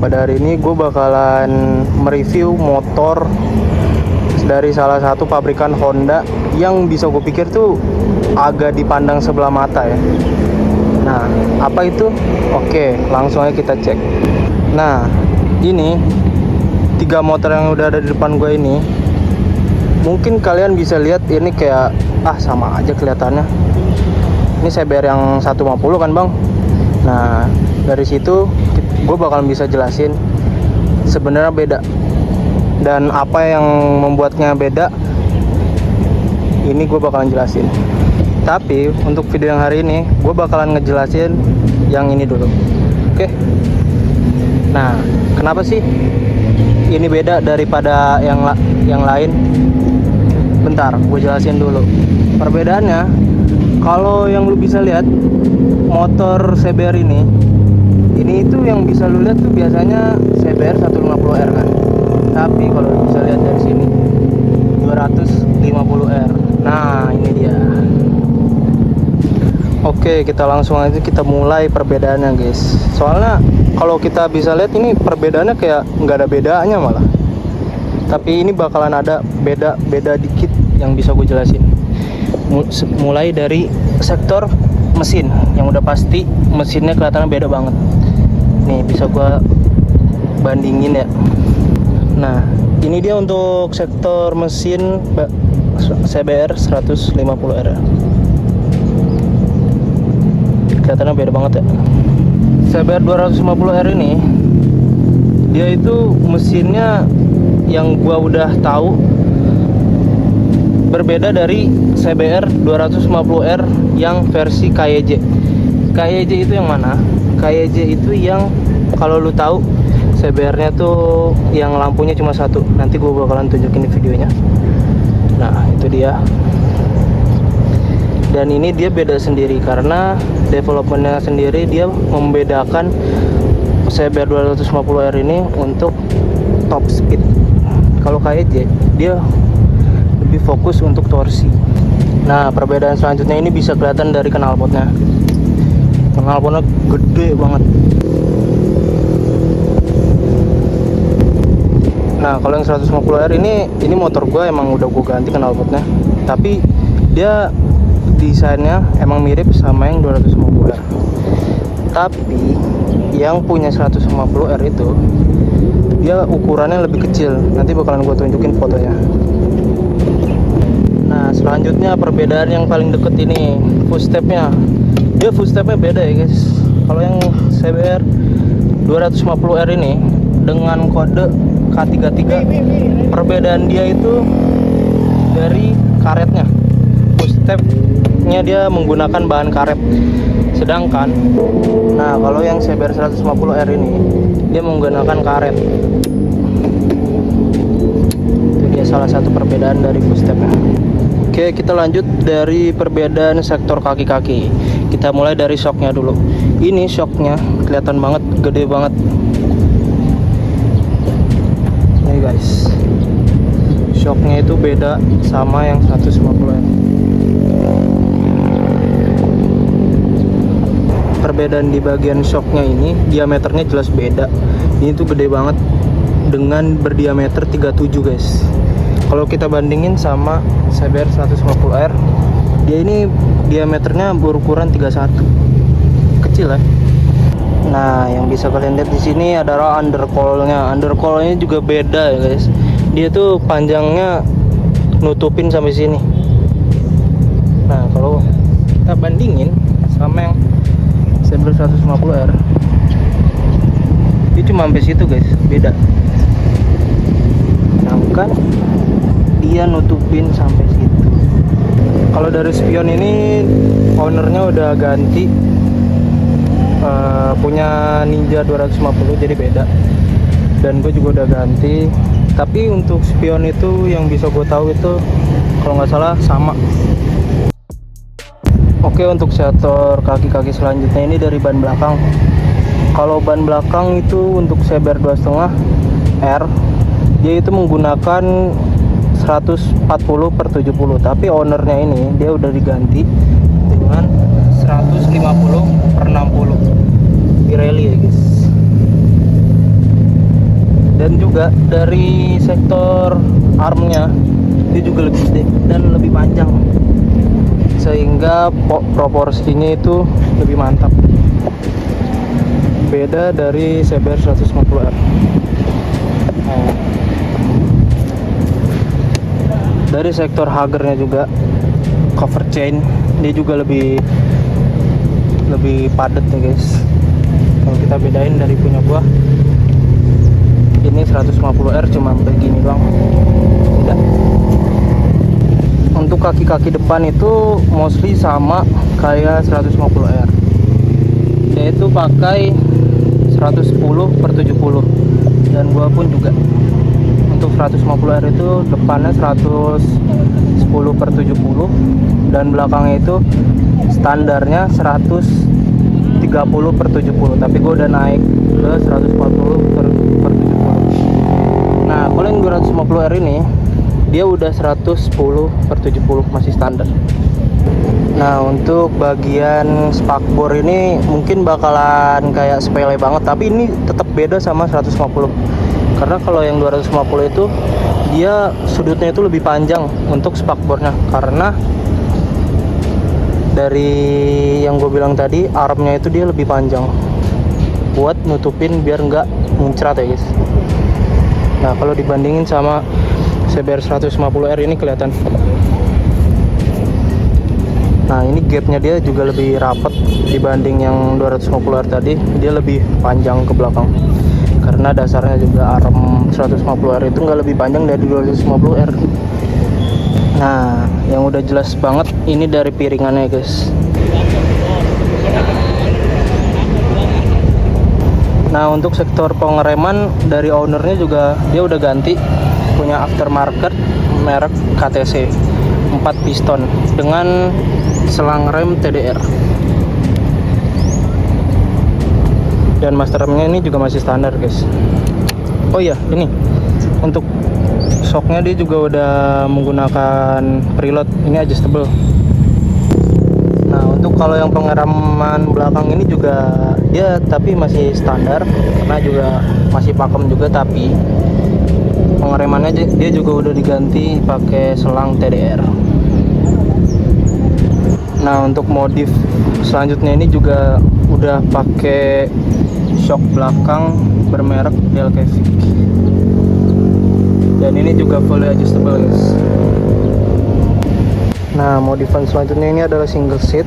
Pada hari ini gue bakalan mereview motor dari salah satu pabrikan Honda yang bisa gue pikir tuh agak dipandang sebelah mata ya. Nah, apa itu? Oke, langsung aja kita cek. Nah, ini 3 motor yang udah ada di depan gue ini, mungkin kalian bisa lihat ini kayak sama aja kelihatannya. Ini CBR yang 150 kan bang. Nah, dari situ gue bakalan bisa jelasin sebenarnya beda dan apa yang membuatnya beda. Ini gue bakalan jelasin. Tapi untuk video yang hari ini gue bakalan ngejelasin yang ini dulu. Oke. Nah, kenapa sih ini beda daripada yang lain? Bentar, gue jelasin dulu. Perbedaannya, kalau yang lu bisa lihat motor CBR ini itu yang bisa lu lihat tuh biasanya CBR 150R kan. Tapi kalau lu bisa lihat dari sini 250R. Nah, ini dia. Oke, kita langsung aja kita mulai perbedaannya guys. Soalnya kalau kita bisa lihat ini perbedaannya kayak nggak ada bedanya malah. Tapi ini bakalan ada beda dikit yang bisa gue jelasin. Mulai dari sektor mesin, yang udah pasti mesinnya kelihatannya beda banget. Nih bisa gue bandingin ya. Nah, ini dia untuk sektor mesin CBR 150R. Kelihatannya beda banget ya. CBR 250R ini dia itu mesinnya yang gua udah tahu berbeda dari CBR 250R yang versi KYJ. KYJ itu yang mana? KYJ itu yang kalau lu tahu CBR-nya tuh yang lampunya cuma satu. Nanti gua bakalan tunjukin di videonya. Nah, itu dia. Dan ini dia beda sendiri karena developmentnya sendiri, dia membedakan CBR 250R ini untuk top speed. Kalau KYJ dia lebih fokus untuk torsi. Nah, perbedaan selanjutnya ini bisa kelihatan dari knalpotnya. Knalpotnya gede banget. Nah, kalau yang 150R ini motor gue emang udah gue ganti knalpotnya. Tapi dia desainnya emang mirip sama yang 250R. Tapi yang punya 150R itu dia ukurannya lebih kecil. Nanti bakalan gue tunjukin fotonya. Nah, selanjutnya perbedaan yang paling deket ini footstepnya. Dia footstepnya beda ya guys. Kalau yang CBR 250R ini dengan kode K33, perbedaan dia itu dari karetnya. Footstepnya dia menggunakan bahan karet. Sedangkan nah kalau yang CBR 150R ini dia menggunakan karet. Itu dia salah satu perbedaan dari footstepnya. Oke, kita lanjut dari perbedaan sektor kaki-kaki. Kita mulai dari shocknya dulu. Ini shocknya kelihatan banget, gede banget. Nih guys, shocknya itu beda sama yang 150R. Perbedaan di bagian shocknya ini diameternya jelas beda. Ini tuh gede banget dengan berdiameter 37 guys. Kalau kita bandingin sama CBR 150R, dia ini diameternya berukuran 31, kecil ya. Nah, yang bisa kalian lihat di sini adalah undercoil-nya. Undercoil-nya juga beda ya guys. Dia tuh panjangnya nutupin sampai sini. Nah, kalau kita bandingin sama yang CBR 150R, dia cuma sampai situ guys, beda. Sedangkan dia nutupin sampai situ. Kalau dari spion ini ownernya udah ganti, punya Ninja 250 jadi beda. Dan gue juga udah ganti. Tapi untuk spion itu yang bisa gue tahu itu kalau nggak salah sama. Oke, untuk sektor kaki-kaki selanjutnya ini dari ban belakang. Kalau ban belakang itu untuk CBR 2,5R, dia itu menggunakan 140/70, tapi ownernya ini dia udah diganti dengan 150/60 Pirelli ya guys. Dan juga dari sektor armnya dia juga lebih gede dan lebih panjang, sehingga proporsinya itu lebih mantap, beda dari CBR 150R. Dari sektor hagernya juga, cover chain dia juga lebih padat nih guys. Kalau kita bedain dari punya gua, ini 150R cuma begini doang, tidak. Untuk kaki-kaki depan itu mostly sama kayak 150R, yaitu pakai 110/70, dan gua pun juga untuk 150R itu depannya 110/70 dan belakangnya itu standarnya 130/70, tapi gue udah naik ke 140/70. Nah, kalau yang 250R ini dia udah 110/70, masih standar. Nah, untuk bagian spakbor ini mungkin bakalan kayak sepele banget, tapi ini tetap beda sama 150. Karena kalau yang 250 itu dia sudutnya itu lebih panjang untuk spakbornya, karena dari yang gue bilang tadi, armnya itu dia lebih panjang buat nutupin biar nggak muncrat ya guys. Nah, kalau dibandingin sama CBR 150R ini kelihatan. Nah, ini gapnya dia juga lebih rapat dibanding yang 250R tadi, dia lebih panjang ke belakang. Karena dasarnya juga arm 150R itu nggak lebih panjang dari 250R. Nah, yang udah jelas banget ini dari piringannya guys. Nah, untuk sektor pengereman dari ownernya juga dia udah ganti, punya aftermarket merek KTC 4 piston dengan selang rem TDR. Dan master remnya ini juga masih standar guys. Oh iya, ini untuk shocknya dia juga udah menggunakan preload, ini adjustable. Nah, untuk kalau yang pengereman belakang ini juga dia tapi masih standar, karena juga masih pakem juga, tapi pengeremannya dia juga udah diganti pakai selang TDR. Nah, untuk modif selanjutnya ini juga udah pakai shock belakang bermerek Delcavic. Dan ini juga fully adjustable guys. Nah, modifan selanjutnya ini adalah single seat.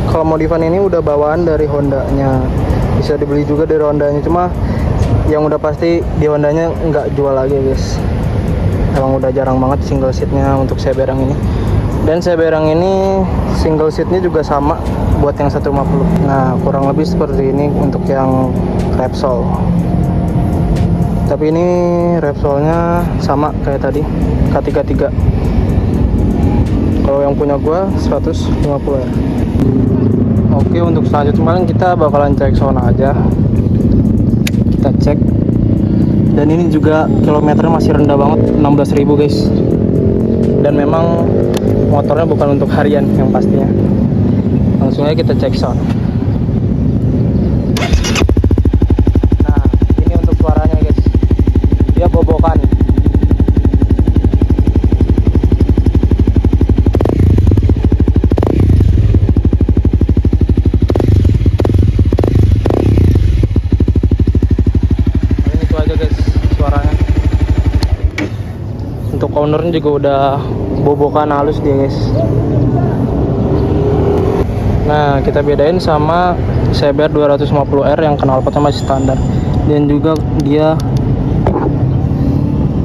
Kalau modifan ini udah bawaan dari Honda-nya, bisa dibeli juga dari Honda-nya, cuma yang udah pasti di Honda-nya nggak jual lagi guys. Emang udah jarang banget single seatnya untuk CBR yang ini. Dan CBR yang ini single seatnya juga sama buat yang 150. Nah, kurang lebih seperti ini untuk yang Repsol. Tapi ini Repsolnya sama kayak tadi, K33. Kalau yang punya gua 150 ya. Oke, untuk selanjutnya paling kita bakalan cek sound aja. Kita cek. Dan ini juga kilometernya masih rendah banget, 16.000 guys. Dan memang motornya bukan untuk harian yang pastinya. Langsung aja kita cek sound. Nah, ini untuk suaranya guys. Dia bobokan. Itu aja guys suaranya. Untuk ownernya juga udah bobokan halus dia guys. Nah, kita bedain sama CBR 250R yang knalpotnya masih standar, dan juga dia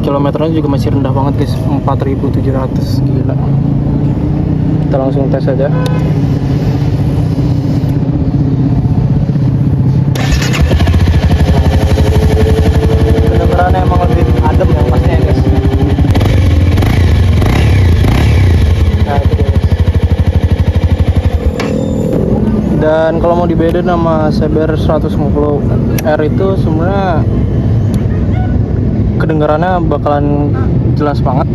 kilometernya juga masih rendah banget guys, 4.700. Gila. Kita langsung tes aja. Kedengarannya emang lebih adem yang pastinya guys. Nah, itu dia guys. Dan kalau mau dibedain sama CBR 150R itu sebenarnya kedengarannya bakalan jelas banget.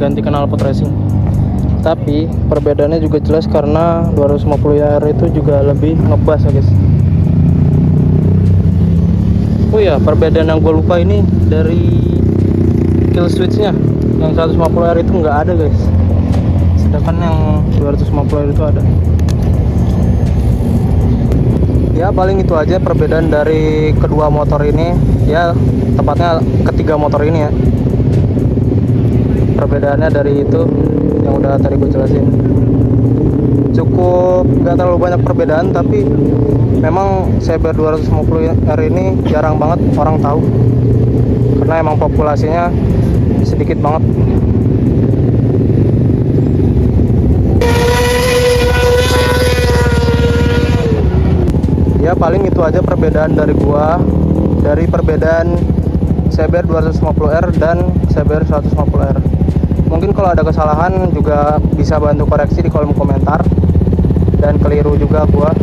ganti knalpot racing. Tapi perbedaannya juga jelas karena 250R itu juga lebih ngebas ya guys. Oh ya, perbedaan yang gue lupa ini dari kill switchnya. Yang 150R itu nggak ada guys, sedangkan yang 250R itu ada. Ya paling itu aja perbedaan dari kedua motor ini, ya tepatnya ketiga motor ini ya. Perbedaannya dari itu yang udah tadi gue jelasin. Cukup nggak terlalu banyak perbedaan, tapi memang CBR 250R ini jarang banget orang tahu karena emang populasinya sedikit banget. Ya paling itu aja perbedaan dari gua, dari perbedaan CBR 250R dan CBR 150R. Mungkin kalau ada kesalahan juga bisa bantu koreksi di kolom komentar, dan keliru juga gua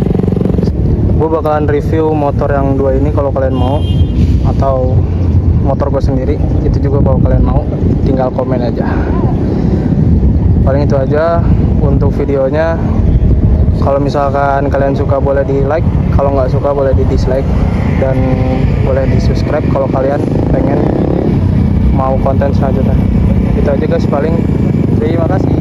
bakalan review motor yang dua ini kalau kalian mau, atau motor gue sendiri itu juga kalau kalian mau, tinggal komen aja. Paling itu aja untuk videonya. Kalau misalkan kalian suka boleh di like, kalau nggak suka boleh di dislike, dan boleh di subscribe kalau kalian pengen mau konten selanjutnya. Itu aja guys paling. Terima kasih.